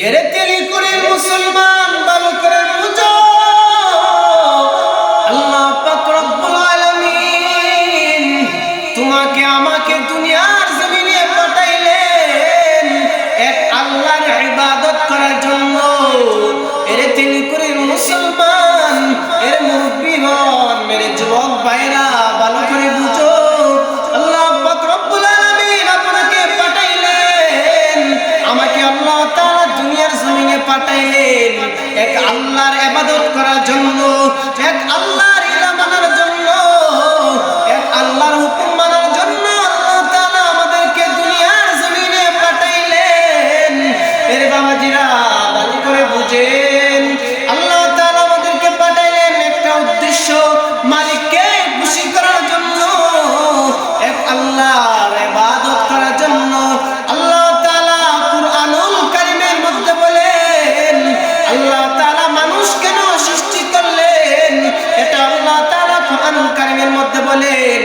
এরে তেলি করে মুসলমান ভালো করে বুঝো, আল্লাহ পাক রব্বুল আলামিন তোমাকে আমাকে দুনিয়ার জমিনে পাঠাইলেন এক আল্লাহর ইবাদত করার জন্য। এরে তেলি করে মুসলমান, এর মুরব্বিগণ, মেরে যুবক ভাইরা ভালো করে বুঝো, আল্লাহ পাক রব্বুল আলামিন আপনাকে পাঠাইলেন, আমাকে আল্লাহ তাআলা দুনিয়ার জমিনে পাঠাইলেন এক আল্লাহর ইবাদত করার জন্য, এক আল্লাহর ইলা মানার জন্য, এক আল্লাহর হুকুম মানার জন্য আল্লাহ তাআলা আমাদেরকে দুনিয়ার জমিনে পাঠাইলেন। এর বাবাজিরা ভালো করে বুঝেন, আল্লাহ তাআলা আমাদেরকে পাঠাইলেন একটা উদ্দেশ্য, মালিককে খুশি করার জন্য, এক আল্লাহর ইবাদত করার জন্য। আল্লাহ তাআলা কুরআনুল কারীমের মধ্যে বলেন, আল্লাহ তাআলা মানুষ কেন সৃষ্টি করলেন, এটা আল্লাহ তাআলা কুরআনুল কারীমের মধ্যে বলেন।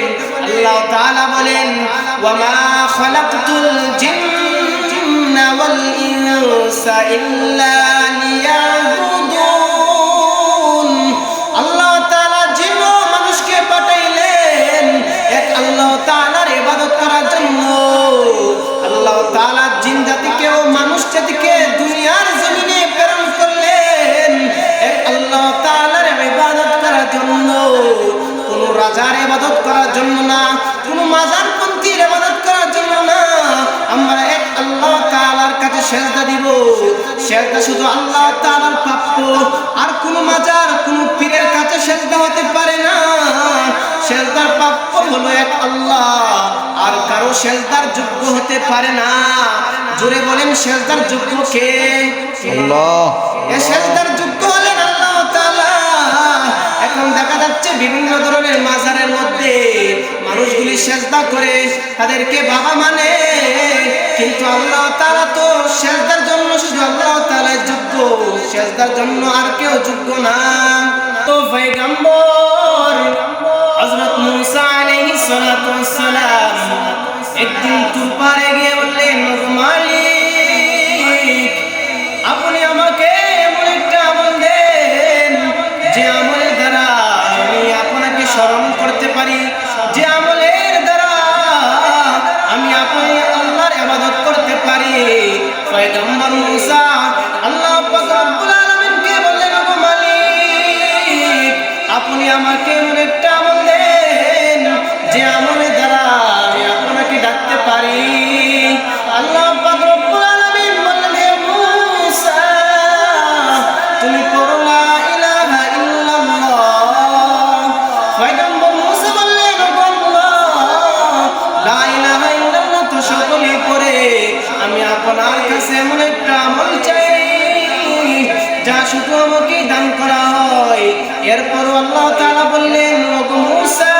আল্লাহ তাআলা বলেন, ওয়া মা খালাকতুল জিন্না ওয়াল ইনসা ইল্লা লিয়াবুদুন। আল্লাহ তাআলা জিন ও মানুষকে পাঠাইলেন এক আল্লাহ তাআলার ইবাদত করার জন্য। আল্লাহ তাআলা জিন জাতিকে ও মানুষ জাতিকে দুনিয়ার জমিনে প্রেরণ করলেন এক আল্লাহ তাআলার ইবাদত করার জন্য, কোন রাজার ইবাদত করার জন্য না, কোন মাজারপন্থীর ইবাদত করার জন্য না। আমরা এক আল্লাহ তাআলার কাছে সিজদা দিব, সিজদা শুধু আল্লাহ তাআলার প্রাপ্য, আর কোন মাজার কোন পীরের কাছে সিজদা হতে পারে না। সিজদার প্রাপ্য হলো এক আল্লাহ, আর কারো সিজদার যোগ্য হতে পারে না। জোরে বলেন, সিজদার যোগ্য কে? আল্লাহ। এই সিজদার যোগ্য হলেন আল্লাহ তাআলা। এখন দেখা যাচ্ছে বিভিন্ন ধরনের মাজারের মধ্যে মানুষগুলি সিজদা করে, তাদেরকে বাবা মানে, কিন্তু আল্লাহ তাআলা তো সিজদার জন্য শুধু আল্লাহ তাআলাই যোগ্য, সিজদার জন্য আর কেউ যোগ্য না। তো পয়গম্বর হযরত মুসা আলাইহিস সালাতু ওয়াস সালাম একদিন তুরপারে গিয়ে বললেন, মালিক আপনি আমাকে এমন একটা আমল দেন যে আমলের দ্বারা আমি আপনাকে স্মরণ করতে পারি, যে আমলের দ্বারা আমি আপনার আল্লাহর ইবাদত করতে পারি। পয়গম্বর মুসা আল্লাহ পাক রব্বুল আলামিনকে বললেন, ওগো মালিক আপনি আমাকে এমন একটা আমল দেন যে আমলের দ্বারা আমি আপনাকে ডাকতে পারি। আল্লাহ পাক রব্বুল আলামিন বললেন, হে মুসা তুমি পড়ো লা ইলাহা ইল্লাল্লাহ। পয়গম্বর মুসা বললেন, ওগো আল্লাহ লা ইলাহা ইল্লাল্লাহ তো সকলেই পড়ে, আমি আপনার কাছে এমন একটা আমল চাই যা শুধু আমাকে দান করা হয়। এরপর আল্লাহ তাআলা বললেন, ওগো মুসা